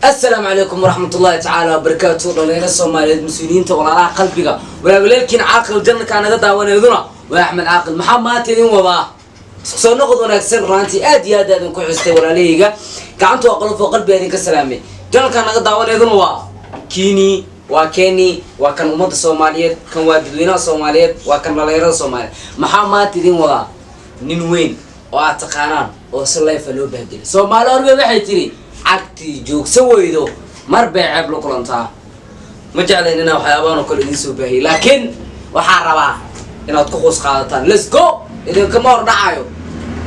السلام عليكم ورحمة الله تعالى وبركاته. لنا الصوماليين مسؤولين ولا قلبك ولا ولكن عاقل جنة كان هذا ونذنا وأحمد عاقل محمد تدين وبا سنقض ونكسر رانتي أدي هذا نكون حستي ولا ليجا كعنتوا أقل فوق قلبي هذيك السلامة جنة كان هذا ونذنا وبا كيني وكاني وكان أمة الصوماليين كان وادوينا الصوماليين وكان لغير الصوماليين محمد تدين وبا ننوين وأتقانان وصلي فلو بهدل صومال أربعة بحيتري عكتي جوك سويدو مربع عبلو كلانتا ما جعلنا إننا وحيابان وكل إنسو بهي لكن وحاربا إنها تكوخوس قادتان let's go إذا كمار دعايو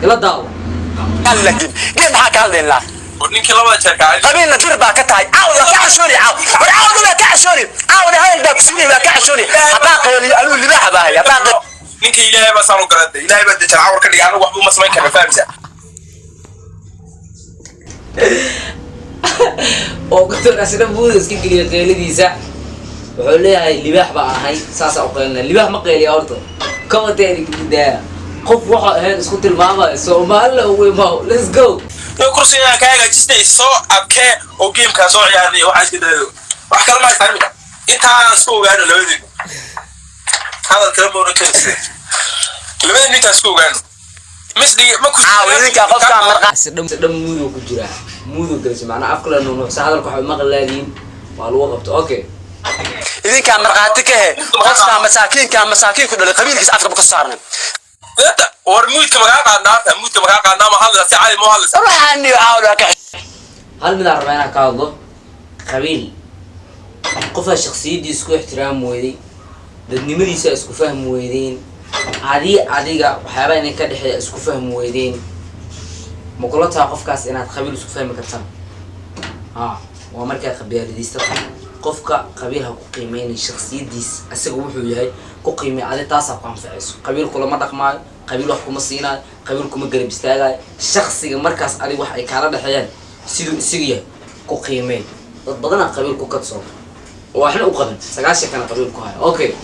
يلا داو لكن كيف حكى لنا ورنيك الله تشكى قبيلنا تربى كتاي عاود كعشوني عاود كعشوني عاود هاي الدكسوني كعشوني أباقي اللي اللي ذهب هاي أباقي نيك إلهي بس أنا قرأت إلهي بدي تعاور كذي أنا وحبو ما سمعين كذا فاهم وقلت له أسنا بودس كي قليل قيل ديسا وحول لي هاي اللباح بقى هاي ساسا وقيلنا اللباح ما قيل يا أرطو كم تاني كده قف واحد هاي اسكت الماما سو ما له هو ما let's go لو كرسي أنا كايغا جستي سو أبكي أو جيم كاسو يعني واحد كده واحد كلام ما يفهمني أنت سكو قانو لو يدي هذا الكلام هو كيس لما أنت سكو قانو مثلي ما كنت وذيك قفت عن مرقة سدم مودو كجرا مودو كلش معنا أفكار إنه نفس هذا الكحول مغلالين والوقت أوكي إذا كان مرقاتك قفت مساكين كان مساكين كل القبيل كيس أفضل بكسرنا لا ورميت مقاقع النار موت مقاقع النار محل ساعة محل روح عني وعاود هل من الأربعين كاظو قبيل قفا الشخصية دي اسكو احترام ويدي دني مديسة اسكو فهم ويدين عادية وحيابا إنك كده اسكو فهم ويدين مقولتها قفكاس إنها قبيل اسكو فهم كتان ومركا قبيل دي استطاع قفكا قبيلها قيمين الشخصية ديس أسيقو وحويهاي قيمة عادي تاسع قام فعيسو قبيل كل مرق معي قبيل وحكو مصيناي قبيل كم قريب استاغاي شخصي مركز علي وحي كالا دحيان سيدو سيغيه قيمين بدنا قبيل كتسو واحنا وقدم سغاشي كان قبيل كهاي اوكي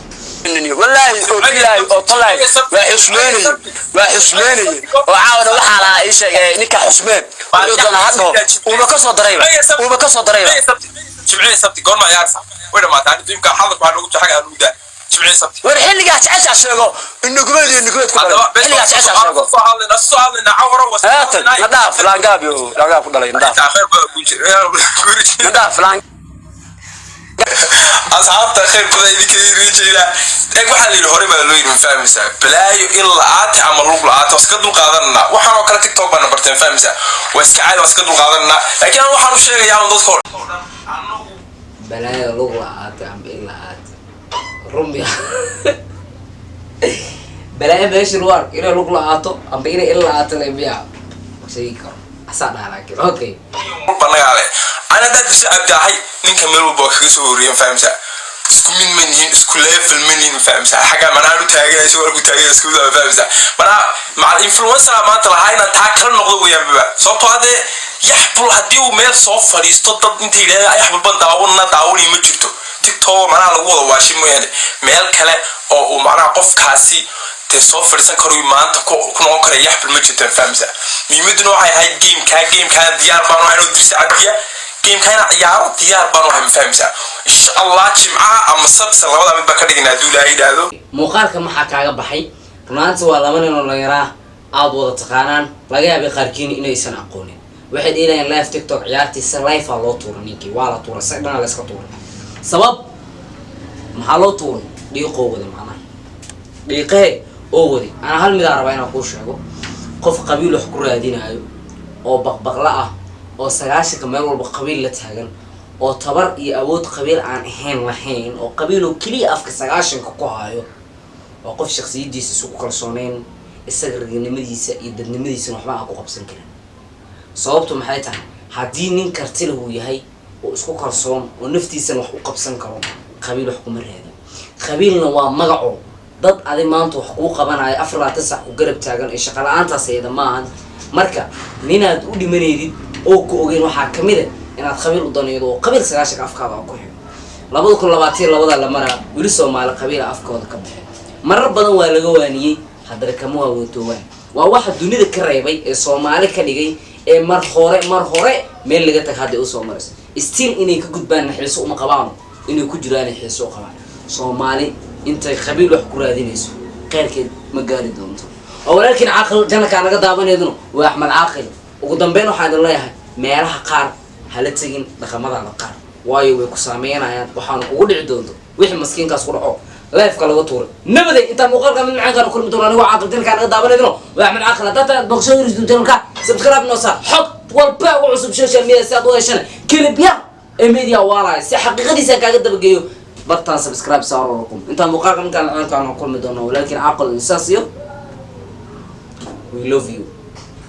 والله وحسماني وعاود وحالا ايش نيكا حسمان ودنا هادو وما كسو دريبه جمعيه سبتي قول ما يعرف وين ما تعرف يمكن حاضر بعد وقت حاجه انودا جمعيه سبتي ورحلقاس عسى اسغو النقبل كله حلقاس عسى اسغو سؤالنا عوره وسنا هذا فلان قابيو لا قاب كدلay ندا فلان أصحاب تخيل كذا يديك رجيلا waxaa la hore baa loo yiri fahamisa balaayo in la aad amal lug la aad iska dul qaadanna waxaan oo kale TikTok bana barteen fahamisa waa iska caadi iska dul qaadanna laakiin waxaan u sheegayaa in dadku balaayo lug la aad am ila aad rumbi balaayo meesha war ina lug la aato am ina ila aad la biya shay ka asada laakiin okay banaale ana dad abdahay ninka meel walba kaga soo wariyeen fahamisa isku min manhin isku level manhin fahamsa xaga manaa u taagay soo warku taagay isku fahamsa mana influencer ma talahayna taa kala noqdo weeyaan baba sababtoo hade yaxbul hadii uu meel soo fariisto dad inta ilaahay yaxbul ban daawani ma jirto TikTok manaa lagu wada waashin mooyane meel kale oo uu manaa qofkaasi te soo fariisan karo maanta ku noqon kara yaxbul ma jirto fahamsa miimidna waxay ahay game ka diyaar baan waxaan u dirsi cadiya game kana ciyaaro diyaar baan waxaan fahamsa insha Allah jimcaha ama sabta labada mid ba ka dhignaa duulaa ilaado muuqaalka maxaa kaaga baxay runaanti waa laba nin oo la yaraa aad wada taqaanaan laga yaabay qaarkiin inaysan aqoonin waxay dheelayaan live TikTok ciyaartiisa live loo tuuro ninkii waa la tuuray sadana la iska tuuray sabab maxaa loo tuuray dhiiqo wada macnaha dhiiqe oo wadi ana hal mid aan rabaa inaan ku sheego qof qabiil wax ku raadinayo oo baqbaqla ah oo sagaashanka meel walba qabiil la taagan oo tabar iyo awood qabiil aan ahayn lahayn oo qabiil oo kaliya afka sagaashanka ku hayo oo qof shakhsiyadiisa isku kalsooneen isaga ragnimadiisa iyo dadnimadiisa waxba aan ku qabsan karin sababtu maxay tahay hadii nin karti uu yahay oo isku kalsoon oo naftiisa wax u qabsan karo qabiil wax kuma raadin qabiilna waa magaco dad adi maanta wax ku qabanaya 4 ku garab taagan ee shaqo la'aantaas ayada maahan marka ninaad u dhimaneedid oo ku ogeyn waxa kamid ah inaad qabiil u danaydo oo qabiil sagaashan afkaada ku xigo 2022 labada la maraa wili Soomaali qabiil afkooda ka baxay marar badan waa laga waaniyay hadda kama waawtoowaan waa waxa dunida ka reebay ee Soomaali ka dhigay ee mar hore meel laga tag hadda u soo maray still inay ka gudbaan xiiso uma qabaan inay ku jiraan xiiso qabaan Soomaali intay qabiil wax ku raadinayso qeyrkeed ma gaari doonto ولكن عاقل جنك أنا قد أبني وأحمد عاقل وقدام واحد الله يهي ميرها قار هلتسجين دخمض على قار وايو وكسامين عيان وحنا وقول عدوده ويحنا مسكين كاسورعه لا يفكر لو طور نبدأ أنت مقارنة من معك كل مدور أنا وعاقل جنك أنا قد أبني وأحمد عاقل ده بقشور يجدون جنك سبسكرايب نصا حط والباع وعصب شاشة مية ساعة وعشرة كل بيا الميديا وراي حقيقة دي سكاك قد بقيو بطل سبسكرايب صاروا لكم أنت مقارنة من كان كل مدور ولكن عاقل الأساسي We love you.